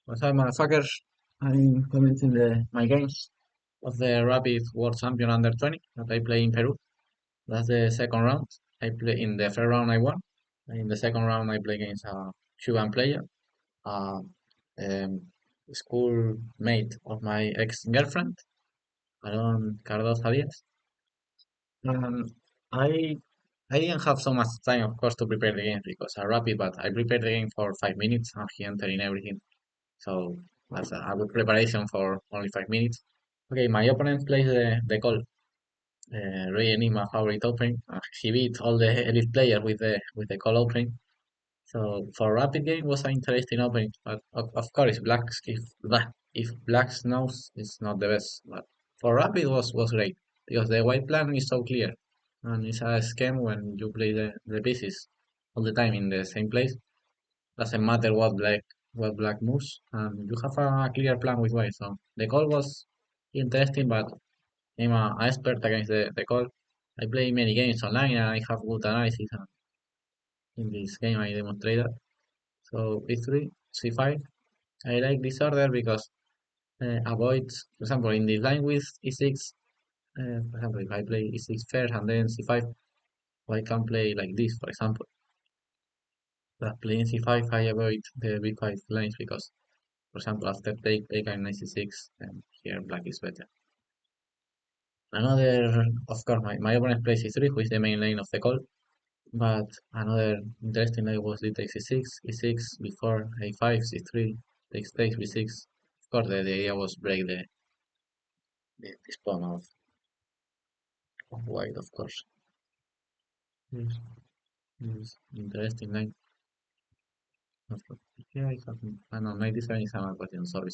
What's up, motherfuckers? I'm commenting my games of the Rapid World Champion Under 20 that I play in Peru. That's the second round. I play in the first round I won. In the second round I play against a Cuban player, a schoolmate of my ex-girlfriend, Aaron Cardoza Diaz. Um, I I didn't have so much time, of course, to prepare the game because a Rapid, but I prepared the game for 5 minutes and he entered in everything. So that's a good preparation for only 5 minutes. Okay, my opponent plays the call. Really my favorite opening. He beat all the elite players with the call opening. So for rapid game was an interesting opening, but of course if black's nose is not the best, but for rapid was great because the white plan is so clear and it's a scam when you play the pieces all the time in the same place. Doesn't matter what black moves, and you have a clear plan with white. So the call was interesting, but I'm a expert against the call. I play many games online and I have good analysis. And in this game, I demonstrate that. So e3, c5. I like this order because avoids, for example, in the line with e6. For example, if I play e6 first and then c5, I can play like this, for example. But playing c5, I avoid the b5 lines because for example, after take and 96, and here black is better. Another, of course, my opponent plays e3, who is the main lane of the call. But another interesting line was d takes e6, e6 before a5, c3, takes b6. Of course, the idea was break this pawn of white, of course. Yes, yes, interesting line. Here I have, no, 97 is another question. Sorry.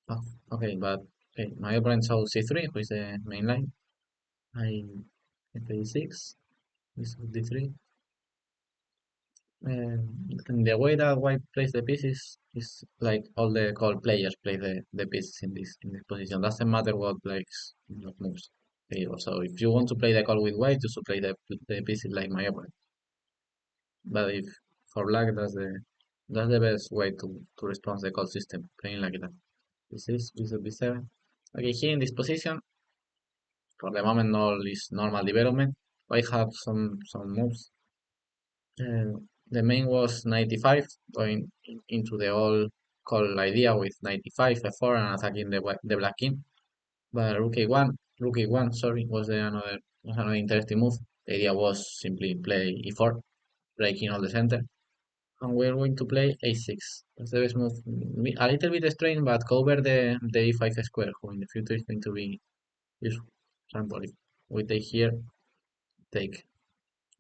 Oh, okay, but okay, my opponent chose c3, who is the main line. I play e6. This is d3. And the way that white plays the pieces is like all the call players play the pieces in this position. Doesn't matter what moves. Okay, so if you want to play the call with white, you should play the pieces like my opponent. But if for black, that's the best way to respond the call system, playing like that. This is bishop b7. Okay, here in this position, for the moment, all is normal development. I have some moves. Uh, the main was 95, going into the old call idea with 95 f4 and attacking the black king. But rook a1, sorry, was another interesting move. The idea was simply play e4, breaking all the center. And we're going to play a6. That's the best move. A little bit strange, but cover the e5 square, who in the future is going to be useful. For example, if we take here, take,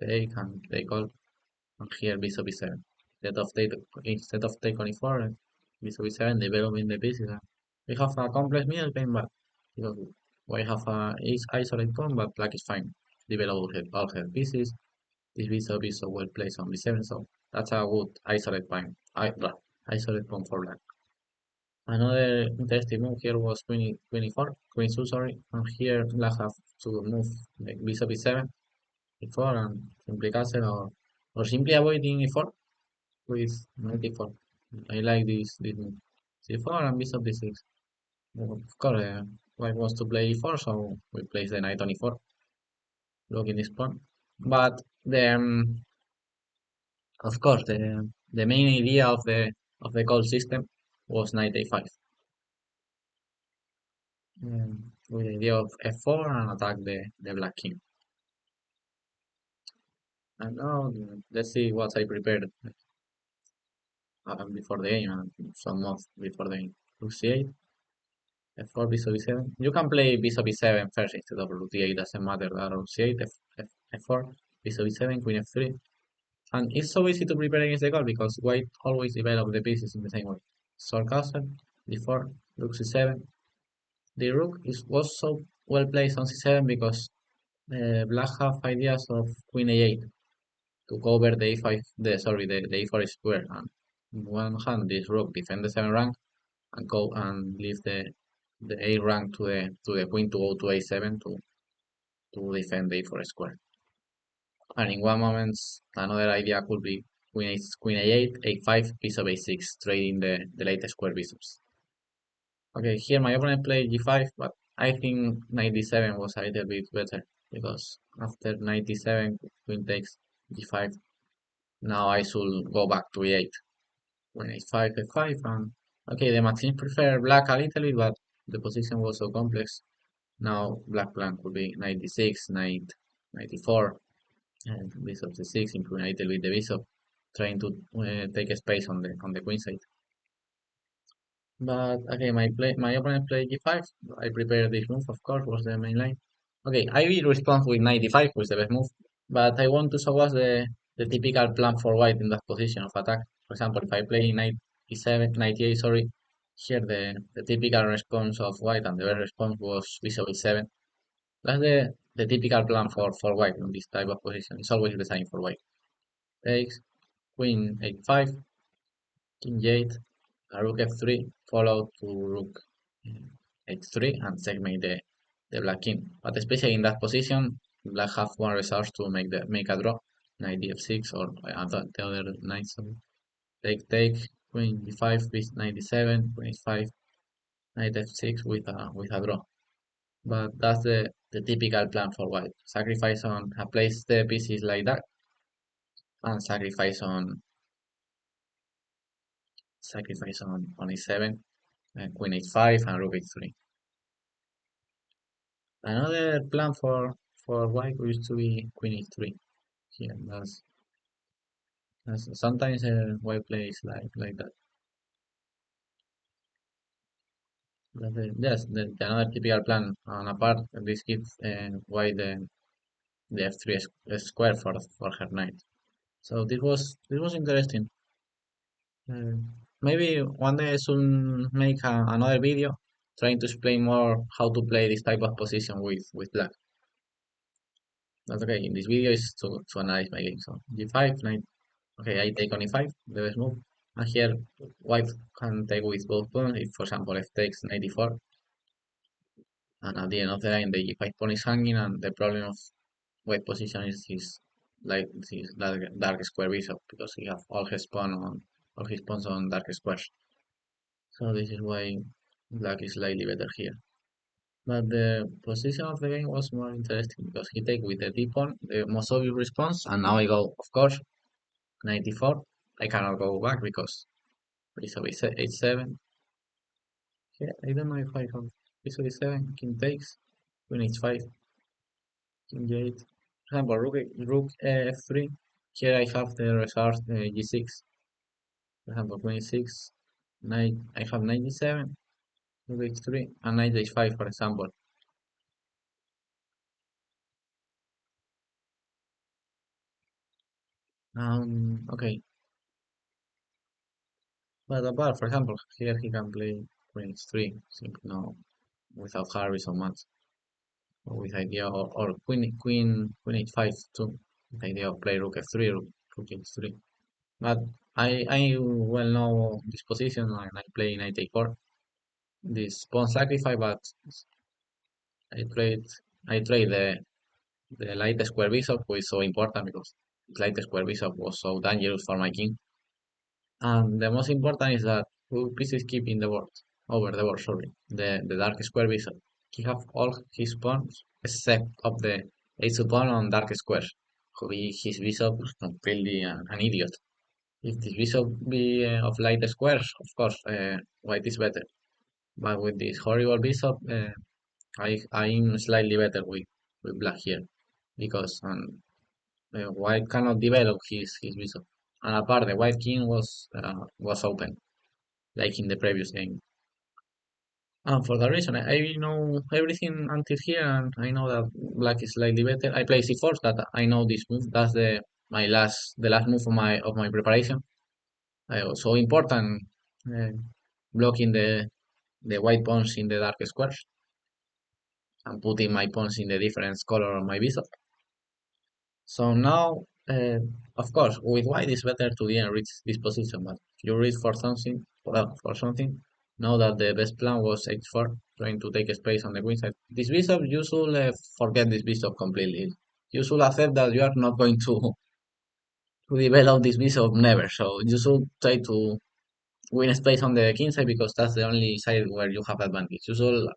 and take all. And here bishop e7. Instead of take on e4, bishop e7, developing the pieces. We have a complex middle pain, but because we have a isolate pawn, but black is fine. Develop all her pieces. This bishop is so well placed on b7, so that's a good isolate pawn. Isolate pawn for black. Another interesting move here was queen 2, sorry. And here black have to move like bishop e7, e4, and simply castle, or simply avoiding e4 with knight e4. I like this move. c4 and bishop d6. Of course, white wants to play e4, so we place the knight on e4, blocking this pawn. But of course, the main idea of the call system was knight a5, with the idea of f4 and attack the black king. And now let's see what I prepared before the game and some months before the game. Rook c8, f4, bishop e7. You can play bishop e7 first instead of rook d8, doesn't matter. Rook c8, f4, bishop e7, queen f3. And it's so easy to prepare against the call because white always develop the pieces in the same way. Sword castle, d4, rook c7. The rook was so well placed on c7 because black have ideas of queen a8 to cover the e5, the e4 square. And on one hand, this rook defend the 7 rank and go and leave the 8 rank to the queen to go to a7 to defend the e4 square. And in one moment, another idea could be queen a8, a5, bishop a6, trading the latest square bishops. Okay, here my opponent played g5, but I think knight d7 was a little bit better because after knight d7, queen takes g5. Now I should go back to e8. Queen h5, f5, and okay, the machine prefer black a little bit, but the position was so complex. Now black plan could be knight d6, knight 94, and bishop c6, improving a little bit the bishop, trying to take a space on the queen side. But okay, my opponent played g5. I prepared this move, of course, was the main line. Okay, I will respond with 95, which is the best move. But I want to show us the typical plan for white in that position of attack. For example, if I play knight e7, knight e8, sorry, here the typical response of white and the best response was bishop e7. That's the typical plan for white in this type of position. It's always the same for white. Takes queen h5, king g8, rook f3, followed to rook h3, and checkmate the black king. But especially in that position, black have one resource to make a draw, knight df6 or the other knight. So take queen d5, knight d7, queen h5, knight f6 with a draw. But that's the typical plan for white. Sacrifice on place the pieces like that, and sacrifice on e7, queen h5, and rook h3. Another plan for white used to be queen h3. Here, that's sometimes white plays like that. Yes, the another typical plan on a part. This gives white the f3 square for her knight. So this was interesting. Uh, Maybe one day I should make another video trying to explain more how to play this type of position with black. That's okay. In this video is to analyze my game. So g5, knight. Okay, I take on e5, the best move. And here white can take with both pawns. If for example f takes knight e4, and at the end of the line the g5 pawn is hanging, and the problem of white position is his dark square bishop because he have all his pawns on dark squares. So this is why black is slightly better here. But the position of the game was more interesting because he take with the d-pawn the most obvious response, and now I go, of course, 94. I cannot go back because bishop is h7. Yeah, I don't know if I have bishop e7, king takes, queen h5, king g8. For example, rook f3. Here I have the resource g6. For example, queen e6, knight. I have knight g7, rook h3, and knight h5, for example. Okay, but apart, for example, here he can play queen h3, simply no, without hurry so much, or with idea, or queen h5 too, with idea of play rook f3, rook h3. But I well know this position, and I play knight a4, this pawn sacrifice, but I trade I trade the light square bishop, which is so important because light square bishop was so dangerous for my king. And the most important is that two pieces keep in the board, over the board, sorry. The dark square bishop. He have all his pawns except of the ace pawn on dark square. His bishop is completely an idiot. If this bishop be of light squares, of course, white is better. But with this horrible bishop, I'm slightly better with black here because white cannot develop his bishop. And apart, the white king was open, like in the previous game. And for that reason, I know everything until here, and I know that black is slightly better. I play c4, that I know this move. That's the last move of my preparation. So important, uh, blocking the white pawns in the dark squares and putting my pawns in the different color of my bishop. So now, of course, with white it's better to didn't reach this position, but if you reach for something, know that the best plan was h4, trying to take space on the queen side. This bishop, you should forget this bishop completely. You should accept that you are not going to develop this bishop, never. So you should try to win space on the king side because that's the only side where you have advantage. You should,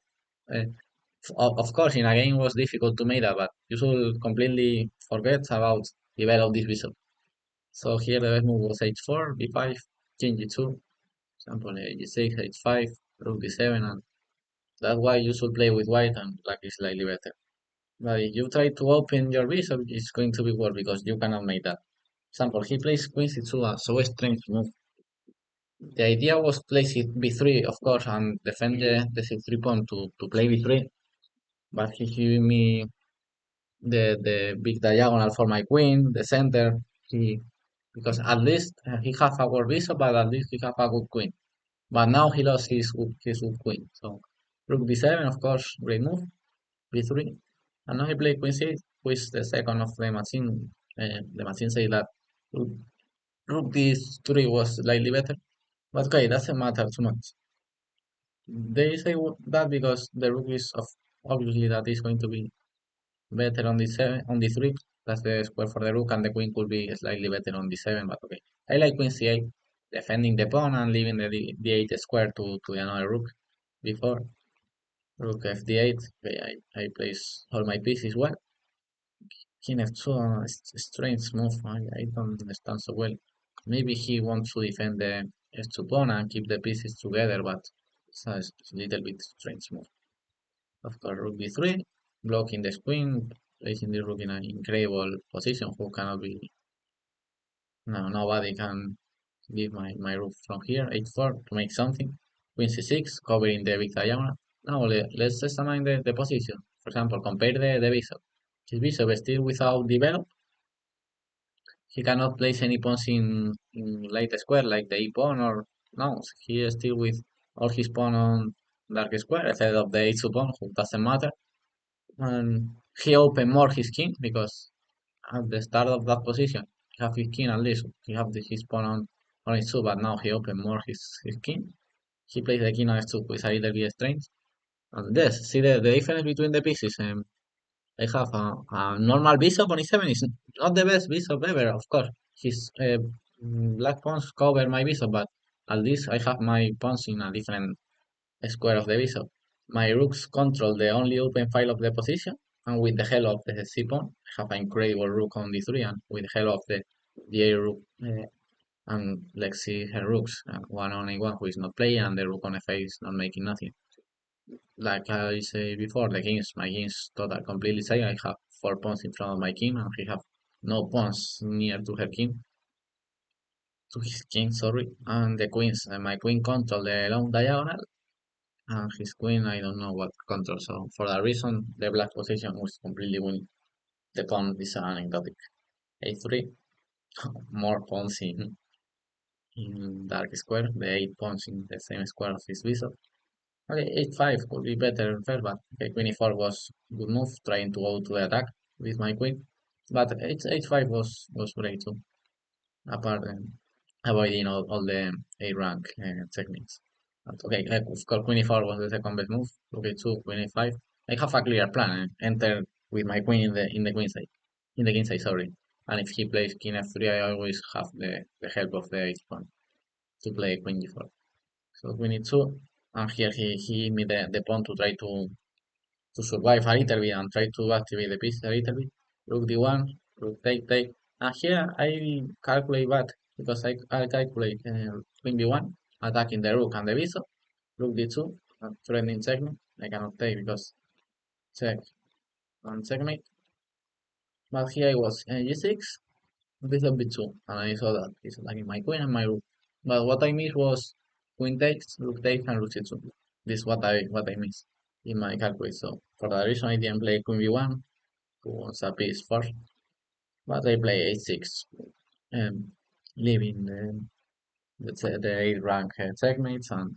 of course, in a game it was difficult to make that, but you should completely forget about develop this bishop. So here the best move was h4, b5, king g2, example g6, h5, rook d7, and that's why you should play with white and black is slightly better. But if you try to open your bishop, it's going to be worse because you cannot make that. Example, he plays queen c2, so a strange move. The idea was place it b3, of course, and defend the c3 pawn to play b3, but he giving me the big diagonal for my queen, the center. He because at least he have a good bishop, but at least he have a good queen. But now he lost his good queen. So rook b7, of course, great move. b3, and now he played queen c8, which is the second of the machine. The machine say that rook, rook d3 was slightly better, but okay, doesn't matter too much. They say that because the rook is of obviously that is going to be better on d7 on d3. That's the square for the rook, and the queen could be slightly better on d7. But okay, I like queen c8, defending the pawn and leaving the d8 square to another rook. Before rook f d8, okay, I place all my pieces well. King f2, strange move. I don't understand so well. Maybe he wants to defend the f2 pawn and keep the pieces together, but it's a little bit strange move. Of course, rook b3, blocking the queen, placing the rook in an incredible position. Who cannot be? No, nobody can give my rook from here. h4 to make something. Queen c6, covering the big diagonal. Now let's examine the position. For example, compare the bishop. His bishop is still without develop. He cannot place any pawns in light square like the e pawn or no. He is still with all his pawn on dark square instead of the h2 pawn, who doesn't matter. And he opened more his king because at the start of that position he have his king at least he have his pawn on h2, but now he opened more his king. He plays the king on h2 with a little bit strange. And this, see the difference between the pieces. I have a normal bishop on e7 is not the best bishop ever, of course. His black pawns cover my bishop, but at least I have my pawns in a different square of the bishop. My rooks control the only open file of the position, and with the help of the c pawn, I have an incredible rook on d3, and with the help of the a rook, and let's see her rooks, one on a1 who is not playing, and the rook on f8 is not making nothing. Like I said before, my king is total completely safe. I have 4 pawns in front of my king, and he have no pawns near to her king, to his king, sorry. And the queens, my queen control the long diagonal, and his queen, I don't know what control. So for that reason, the black position was completely winning. The pawn is anecdotic. a3, more pawns in dark square, the 8 pawns in the same square of his bishop. Okay, h5 could be better first, but okay, queen e4 was good move, trying to go to the attack with my queen. But h5 was great too, apart avoiding all the A rank techniques. But okay, of course, queen e4 was the second best move. Okay, two, queen e5. I have a clear plan. Enter with my queen in the queen side, in the king side, sorry. And if he plays king f3, I always have the help of the h pawn to play queen g4. So queen e2, and here he gave me the pawn to try to survive a little bit and try to activate the piece a little bit. Rook d1, rook take. And here I calculate bad because I calculate queen b1, attacking the rook and the bishop, rook d2, threatening checkmate. I cannot take because check and checkmate. But here I was g6, bishop b2, and I saw that he's attacking my queen and my rook. But what I missed was queen takes, and rook c2. This is what I missed in my calculate. So for that reason I didn't play queen b1 who wants a piece first, but I play h6, leaving the 8 rank checkmates and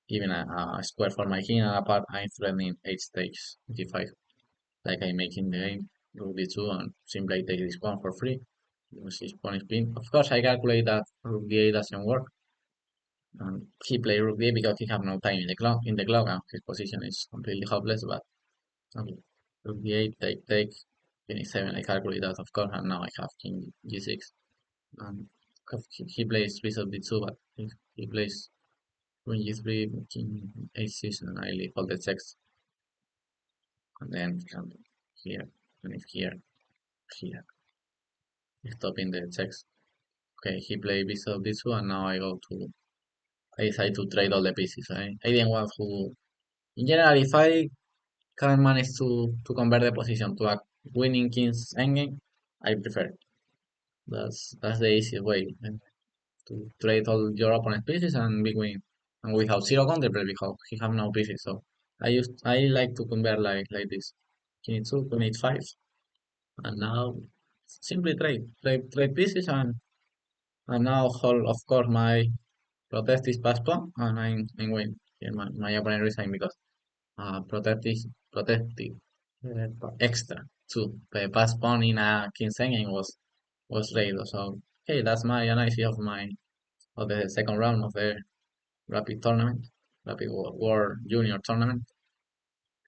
even a square for my king, and apart I'm threatening h takes g5, like I make in the game, rook d2, and simply take this pawn for free. Because his pawn is pinned. Of course, I calculate that rook d8 doesn't work, and he played rook d8 because he have no time in the clock, and his position is completely hopeless. But okay, rook d8, take, king e7. I calculate that, of course, and now I have king g6. and he plays bishop d2, but if he plays queen g3, king h6, and I leave all the checks, and then here, and if here, stopping the checks. Okay, he played bishop d2, and now I decide to trade all the pieces. I didn't want to. In general, if I can manage to convert the position to a winning king's endgame, I prefer. That's the easiest way to trade all your opponent's pieces and be winning, and without zero counterplay because he have no pieces. So I like to convert like this. King e2, queen h5, and now simply trade pieces, and now hold of course my protect is pass pawn, and I'm win. Here my opponent resign because protective extra too. The pass pawn in a king's endgame was raided. So okay, that's my analysis of the second round of the rapid tournament, rapid world junior tournament.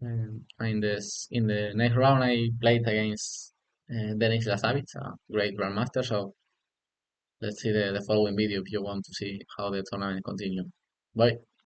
In the next round, I played against Denis Lasavic, a great grandmaster. So let's see the following video if you want to see how the tournament continues. Bye.